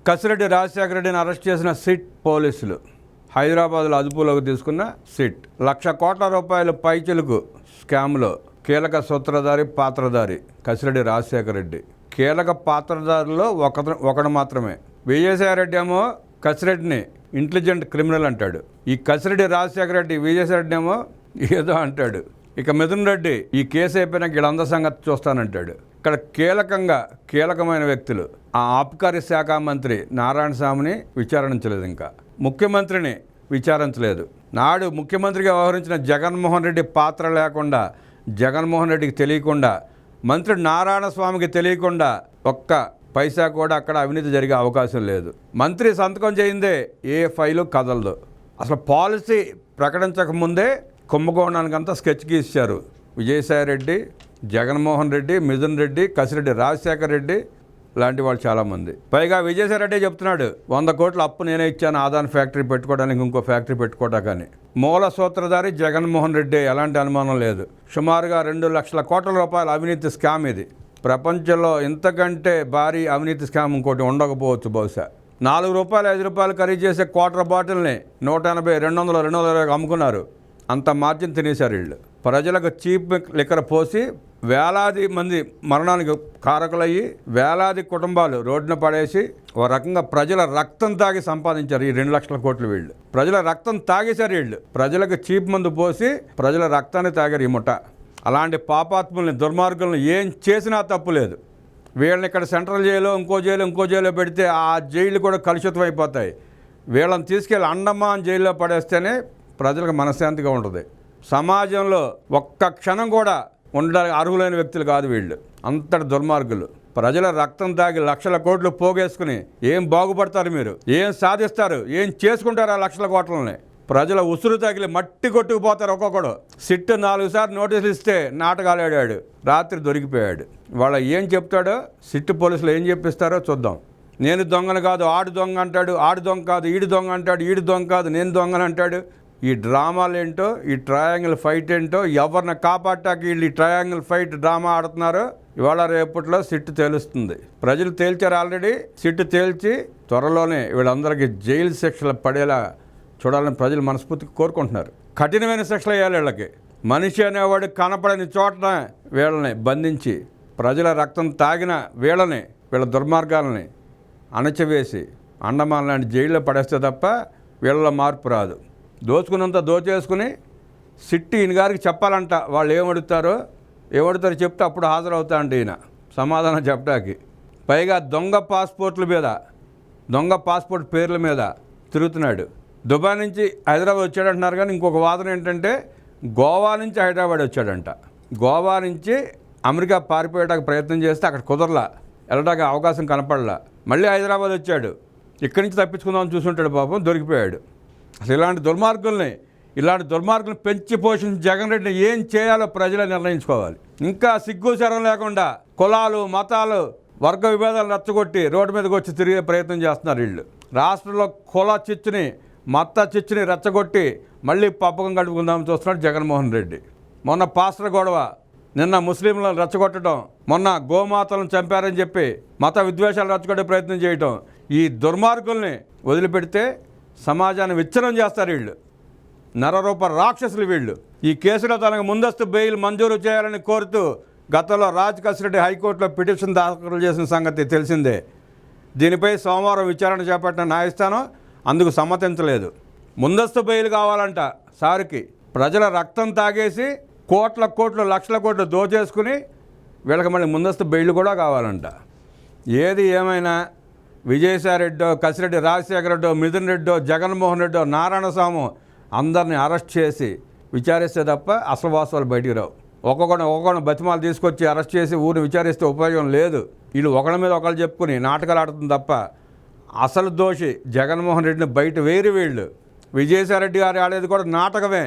కసిరెడ్డి రాజశేఖర రెడ్డిని అరెస్ట్ చేసిన సిట్ పోలీసులు. హైదరాబాద్లో అదుపులోకి తీసుకున్న సిట్ 1,00,000 కోట్ల రూపాయల పైచిలుకు స్కామ్లో కీలక సూత్రధారి పాత్రధారి కసిరెడ్డి రాజశేఖర రెడ్డి. కీలక పాత్రధారుల్లో ఒకడు మాత్రమే. విజయసాయిరెడ్డి ఏమో కసిరెడ్డిని ఇంటెలిజెంట్ క్రిమినల్ అంటాడు. ఈ కసిరెడ్డి రాజశేఖర రెడ్డి విజయసాయిరెడ్డి ఏమో ఏదో అంటాడు. ఇక మిథున్ రెడ్డి ఈ కేసు అయిపోయినాక వీళ్ళందరి సంగతి చూస్తానంటాడు. ఇక్కడ కీలకమైన వ్యక్తులు ఆ ఆబ్కారీ శాఖ మంత్రి నారాయణ స్వామిని విచారించలేదు, ఇంకా ముఖ్యమంత్రిని విచారించలేదు. నాడు ముఖ్యమంత్రిగా వ్యవహరించిన జగన్మోహన్ రెడ్డి పాత్ర లేకుండా, జగన్మోహన్ రెడ్డికి తెలియకుండా, మంత్రి నారాయణ స్వామికి తెలియకుండా ఒక్క పైసా కూడా అక్కడ అవినీతి జరిగే అవకాశం లేదు. మంత్రి సంతకం చేయిందే ఏ ఫైలు కదలదు. అసలు పాలసీ ప్రకటించకముందే కుంభకోణానికంతా స్కెచ్ గీశారు విజయసాయిరెడ్డి, జగన్మోహన్ రెడ్డి, మిథున్ రెడ్డి, కసిరెడ్డి రాజశేఖర రెడ్డి లాంటి వాళ్ళు చాలామంది. పైగా విజయసాయిరెడ్డి చెప్తున్నాడు 100 కోట్ల అప్పు నేనే ఇచ్చాను ఆదాన్ ఫ్యాక్టరీ పెట్టుకోవడానికి, ఇంకో ఫ్యాక్టరీ పెట్టుకోవటా. కానీ మూల సూత్రధారి జగన్మోహన్ రెడ్డి, ఎలాంటి అనుమానం లేదు. సుమారుగా 2,00,000 కోట్ల రూపాయల అవినీతి స్కామ్ ఇది. ప్రపంచంలో ఇంతకంటే భారీ అవినీతి స్కామ్ ఇంకోటి ఉండకపోవచ్చు బహుశా. ₹4, ₹5 ఖరీదు చేసే క్వార్టర్ బాటిల్ని 180, 200, 220 అమ్ముకున్నారు. అంత మార్జిన్ తినేశారు వీళ్ళు. ప్రజలకు చీప్ లిక్కర్ పోసి వేలాది మంది మరణానికి కారకులయ్యి వేలాది కుటుంబాలు రోడ్డున పడేసి ఓ రకంగా ప్రజల రక్తం తాగి సంపాదించారు ఈ 2,00,000 కోట్లు. వీళ్ళు ప్రజల రక్తం తాగేశారు. వీళ్ళు ప్రజలకు చీప్ మందు పోసి ప్రజల రక్తాన్ని తాగారు ఈ ముఠ. అలాంటి పాపాత్ముల్ని, దుర్మార్గులను ఏం చేసినా తప్పు లేదు. వీళ్ళని ఇక్కడ సెంట్రల్ జైలు, ఇంకో జైలు పెడితే ఆ జైలు కూడా కలుషితం అయిపోతాయి. వీళ్ళని తీసుకెళ్ళి అండమాన్ జైల్లో పడేస్తేనే ప్రజలకు మనశ్శాంతిగా ఉంటుంది. సమాజంలో ఒక్క క్షణం కూడా ఉండడానికి అర్హులైన వ్యక్తులు కాదు వీళ్ళు. అంతటి దుర్మార్గులు. ప్రజల రక్తం తాగి 1,00,000 కోట్లు పోగేసుకుని ఏం బాగుపడతారు మీరు? ఏం సాధిస్తారు? ఏం చేసుకుంటారు ఆ 1,00,000 కోట్లని? ప్రజల ఉసురు తగిలి మట్టి కొట్టుకుపోతారు ఒక్కొక్కడు. సిట్ 4 సార్లు నోటీసులు ఇస్తే నాటకాలు ఆడాడు, రాత్రి దొరికిపోయాడు. వాళ్ళ ఏం చెప్తాడో సిట్ పోలీసులు ఏం చెప్పిస్తారో చూద్దాం. నేను దొంగను కాదు, ఆడు దొంగ అంటాడు, ఆడు దొంగ కాదు ఈడు దొంగ అంటాడు, ఈడు దొంగ కాదు నేను దొంగను అంటాడు. ఈ డ్రామాలు ఏంటో, ఈ ట్రయాంగిల్ ఫైట్ ఏంటో, ఎవరిని కాపాడటానికి వీళ్ళు ఈ ట్రయాంగిల్ ఫైట్ డ్రామా ఆడుతున్నారో ఇవాళ రేపట్లో సిట్టు తేలుస్తుంది. ప్రజలు తేల్చారు ఆల్రెడీ. సిట్టు తేల్చి త్వరలోనే వీళ్ళందరికీ జైలు శిక్షలు పడేలా చూడాలని ప్రజలు మనస్ఫూర్తిగా కోరుకుంటున్నారు. కఠినమైన శిక్షలు వేయాలి వీళ్ళకి. మనిషి అనేవాడు కనపడని చోట వీళ్ళని బంధించి ప్రజల రక్తం తాగిన వీళ్ళ దుర్మార్గాలని అణచివేసి అండమాన్ లాంటి జైల్లో పడేస్తే తప్ప వీళ్ళలో మార్పు రాదు. దోచుకున్నంత దోచేసుకుని సిట్టి ఈయన గారికి చెప్పాలంట. వాళ్ళు ఏమడుగుతారో చెప్తే అప్పుడు హాజరవుతా అంటే ఈయన సమాధానం చెప్పడానికి. పైగా దొంగ పాస్పోర్ట్ పేర్ల మీద తిరుగుతున్నాడు. దుబాయ్ నుంచి హైదరాబాద్ వచ్చాడంటున్నారు. కానీ ఇంకొక వాదన ఏంటంటే గోవా నుంచి హైదరాబాద్ వచ్చాడంట. గోవా నుంచి అమెరికా పారిపోయేటానికి ప్రయత్నం చేస్తే అక్కడ కుదరలా, వెళ్ళడానికి అవకాశం కనపడలా. మళ్ళీ హైదరాబాద్ వచ్చాడు. ఇక్కడి నుంచి తప్పించుకుందామని చూసుంటాడు, పాపం దొరికిపోయాడు. అసలు ఇలాంటి దుర్మార్గులను పెంచి పోషించి జగన్ రెడ్డిని ఏం చేయాలో ప్రజలే నిర్ణయించుకోవాలి. ఇంకా సిగ్గు శరం లేకుండా కులాలు, మతాలు, వర్గ విభేదాలు రెచ్చగొట్టి రోడ్డు మీదకి వచ్చి తిరిగే ప్రయత్నం చేస్తున్నారు వీళ్ళు. రాష్ట్రంలో కుల చిచ్చుని, మత చిచ్చుని రెచ్చగొట్టి మళ్ళీ పప్పకం గడుపుకుందామని చూస్తున్నాడు జగన్మోహన్ రెడ్డి. మొన్న పాస్టర్ గొడవ, నిన్న ముస్లింలను రెచ్చగొట్టడం, మొన్న గోమాతలను చంపారని చెప్పి మత విద్వేషాలు రెచ్చగొట్టే ప్రయత్నం చేయటం. ఈ దుర్మార్గుల్ని వదిలిపెడితే సమాజాన్ని విచ్ఛిన్నం చేస్తారు వీళ్ళు. నరరూప రాక్షసులు వీళ్ళు. ఈ కేసులో తనకు ముందస్తు బెయిల్ మంజూరు చేయాలని కోరుతూ గతంలో కసిరెడ్డి హైకోర్టులో పిటిషన్ దాఖలు చేసిన సంగతి తెలిసిందే. దీనిపై సోమవారం విచారణ చేపట్టిన న్యాయస్థానం అందుకు సమ్మతించలేదు. ముందస్తు బెయిల్ కావాలంట సార్కి. ప్రజల రక్తం తాగేసి కోట్ల లక్షల కోట్లు దోచేసుకుని వీళ్ళకి మళ్ళీ ముందస్తు బెయిల్ కూడా కావాలంట. ఏది ఏమైనా విజయసాయిరెడ్డో, కసిరెడ్డి రాజశేఖర రెడ్డో, మిథున్ రెడ్డో, జగన్మోహన్ రెడ్డో, నారాయణ స్వామి అందరినీ అరెస్ట్ చేసి విచారిస్తే తప్ప అసలు వాస్తవాలు బయటికి రావు. ఒక్కొక్కడు బతిమాలు తీసుకొచ్చి అరెస్ట్ చేసి ఊరిని విచారిస్తే ఉపయోగం లేదు. వీళ్ళు ఒకళ్ళ మీద ఒకళ్ళు చెప్పుకుని నాటకాలు ఆడుతుంది తప్ప అసలు దోషి జగన్మోహన్ రెడ్డిని బయట వేరు వీళ్ళు. విజయసాయిరెడ్డి గారు ఆడేది కూడా నాటకమే.